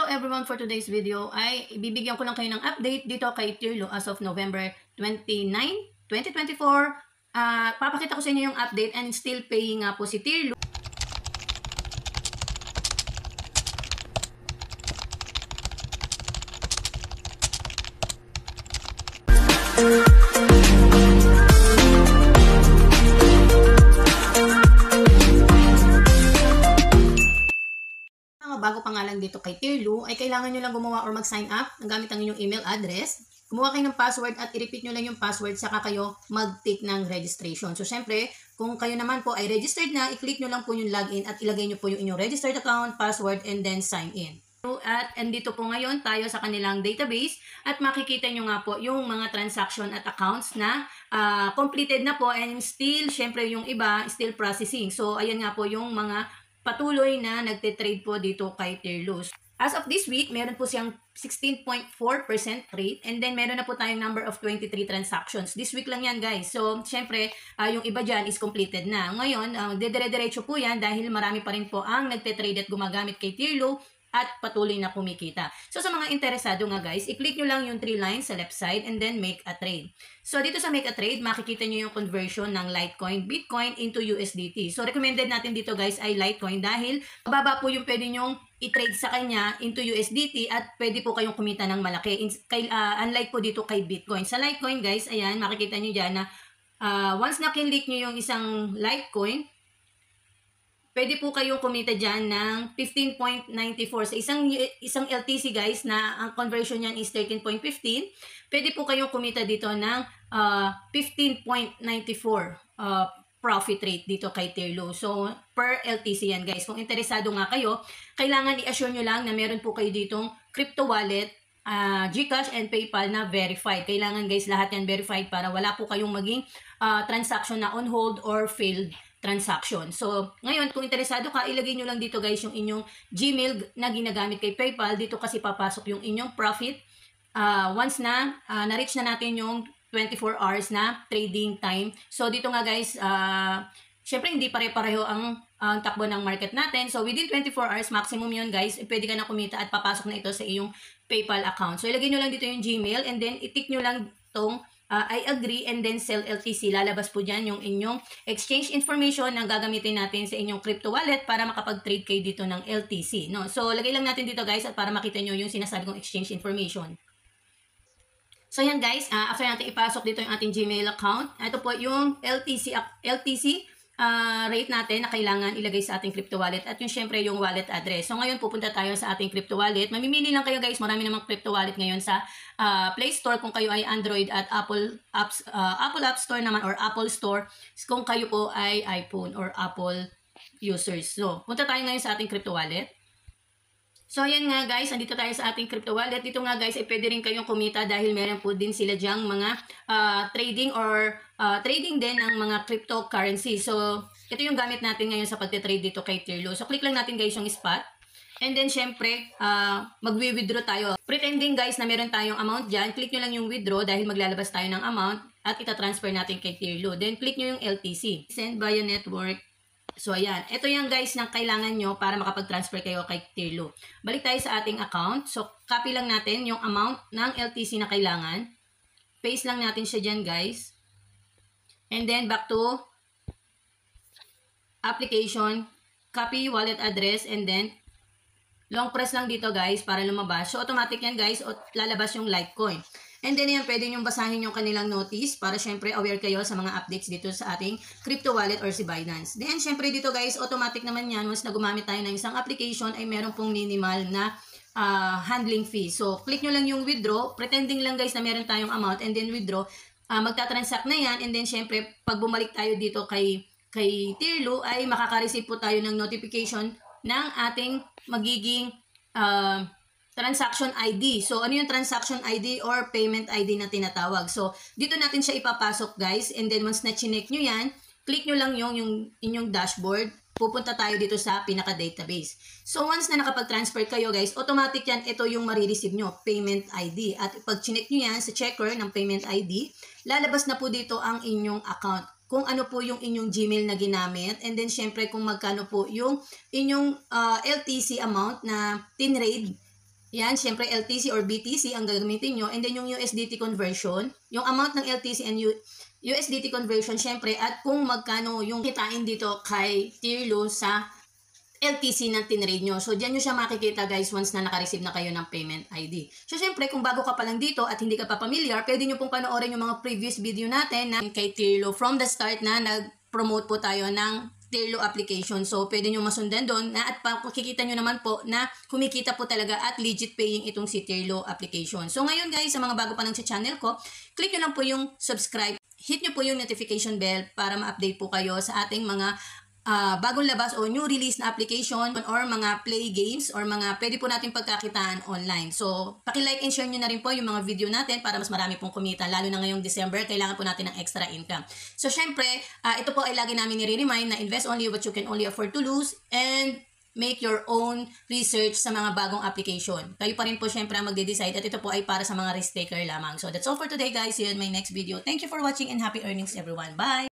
everyone, for today's video ay ibibigyan ko lang kayo ng update dito kay Tirlo as of November 29, 2024. Papakita ko sa inyo yung update and still paying nga po si Tirlo. Bago pa nga lang dito kay Tirlo, ay kailangan nyo lang gumawa or mag-sign up gamit ang inyong email address. Gumawa kayo ng password at i-repeat nyo lang yung password saka kayo mag-tick ng registration. So, syempre, kung kayo naman po ay registered na, i-click nyo lang po yung login at ilagay nyo po yung inyong registered account, password, and then sign in. At andito po ngayon tayo sa kanilang database at makikita nyo nga po yung mga transaction at accounts na completed na po and still, syempre yung iba, still processing. So, ayan nga po yung mga patuloy na nagte-trade po dito kay Tirlo. As of this week, meron po siyang 16.4% rate and then meron na po tayong number of 23 transactions. This week lang yan, guys. So, syempre, yung iba dyan is completed na. Ngayon, dedire-diretso po yan dahil marami pa rin po ang nagte-trade at gumagamit kay Tirlo at patuloy na kumikita. So, sa mga interesado nga guys, i-click nyo lang yung 3 lines sa left side and then make a trade. So, dito sa make a trade, makikita nyo yung conversion ng Litecoin, Bitcoin into USDT. So, recommended natin dito guys ay Litecoin dahil mababa po yung pwede nyong i-trade sa kanya into USDT at pwede po kayong kumita ng malaki. Unlike po dito kay Bitcoin. Sa Litecoin guys, ayan, makikita nyo dyan na once na kinlik nyo yung isang Litecoin, pwede po kayong kumita dyan ng 15.94. Sa isang LTC guys na ang conversion niyan is 13.15, pwede po kayong kumita dito ng 15.94 profit rate dito kay Tirlo. So, per LTC yan guys. Kung interesado nga kayo, kailangan i-assure nyo lang na meron po kayo ditong crypto wallet, GCash and PayPal na verified. Kailangan guys lahat yan verified para wala po kayong maging transaction na on hold or failed transaction. So, ngayon, kung interesado ka, ilagay nyo lang dito guys yung inyong Gmail na ginagamit kay PayPal. Dito kasi papasok yung inyong profit. Once na, na-reach na natin yung 24 hours na trading time. So, dito nga guys, syempre hindi pare-pareho ang takbo ng market natin. So, within 24 hours, maximum yun guys, pwede ka na kumita at papasok na ito sa iyong PayPal account. So, ilagay nyo lang dito yung Gmail and then i-tick nyo lang itong I agree and then sell LTC. Lalabas po dyan yung inyong exchange information na gagamitin natin sa inyong crypto wallet para makapag-trade kayo dito ng LTC. No? So, lagay lang natin dito guys at para makita nyo yung sinasabi kong exchange information. So, yan guys. After natin ipasok dito yung ating Gmail account, ito po yung LTC rate natin na kailangan ilagay sa ating crypto wallet at yung syempre yung wallet address. So ngayon pupunta tayo sa ating crypto wallet. Mamimili lang kayo guys, marami namang crypto wallet ngayon sa Play Store kung kayo ay Android at Apple App Store naman or Apple Store kung kayo po ay iPhone or Apple users. So punta tayo ngayon sa ating crypto wallet. So, ayan nga guys, andito tayo sa ating crypto wallet. Dito nga guys, ay pwede rin kayong kumita dahil meron po din sila dyang mga trading or trading din ng mga cryptocurrency. So, ito yung gamit natin ngayon sa pagte-trade dito kay Tirlo. So, click lang natin guys yung spot. And then, syempre, magwi-withdraw tayo. Pretending guys na meron tayong amount dyan, click nyo lang yung withdraw dahil maglalabas tayo ng amount at ita-transfer natin kay Tirlo. Then, click nyo yung LTC. Send via network. So, ayan. Ito yung guys na kailangan nyo para makapag-transfer kayo kay Tirlo. Balik tayo sa ating account. So, copy lang natin yung amount ng LTC na kailangan. Paste lang natin siya dyan, guys. And then, back to application. Copy wallet address. And then, long press lang dito, guys, para lumabas. So, automatic yan, guys. Lalabas yung Litecoin. And then yan, pwede nyo basahin yung kanilang notice para syempre aware kayo sa mga updates dito sa ating crypto wallet or si Binance. Then syempre dito guys, automatic naman yan. Once na gumamit tayo ng isang application ay meron pong minimal na handling fee. So click nyo lang yung withdraw. Pretending lang guys na meron tayong amount and then withdraw. Magta-transact na yan and then syempre pag bumalik tayo dito kay Tirlo ay makaka-receive po tayo ng notification ng ating magiging transaction ID. So, ano yung transaction ID or payment ID na tinatawag? So, dito natin siya ipapasok guys. And then, once na chinek nyo yan, click nyo lang yung inyong dashboard. Pupunta tayo dito sa pinaka-database. So, once na nakapag-transfer kayo guys, automatic yan, ito yung marireceive nyo, payment ID. At pag chinek nyo yan sa checker ng payment ID, lalabas na po dito ang inyong account. Kung ano po yung inyong Gmail na ginamit. And then, syempre, kung magkano po yung inyong LTC amount na tinrade Yan, syempre LTC or BTC ang gagamitin nyo. And then yung USDT conversion, yung amount ng LTC and USDT conversion, syempre, at kung magkano yung kitain dito kay Tirlo sa LTC na tinrade nyo. So, dyan nyo siya makikita guys once na nakareceive na kayo ng payment ID. So, syempre, kung bago ka pa lang dito at hindi ka pa familiar, pwede nyo pong panoorin yung mga previous video natin na kay Tirlo from the start na nag-promote po tayo ng Tirlo application. So, pwede nyo masundan doon na at makikita nyo naman po na kumikita po talaga at legit paying itong si Tirlo application. So, ngayon guys, sa mga bago pa lang sa channel ko, click nyo lang po yung subscribe. Hit nyo po yung notification bell para ma-update po kayo sa ating mga bagong labas o new release na application or mga play games or mga pwede po natin pagkakitaan online. So, paki-like and share nyo na rin po yung mga video natin para mas marami pong kumita. Lalo na ngayong December, kailangan po natin ng extra income. So, syempre, ito po ay lagi namin nire-remind na invest only what you can only afford to lose and make your own research sa mga bagong application. Kayo pa rin po syempre ang magde-decide at ito po ay para sa mga risk taker lamang. So, that's all for today guys. See you in my next video. Thank you for watching and happy earnings everyone. Bye!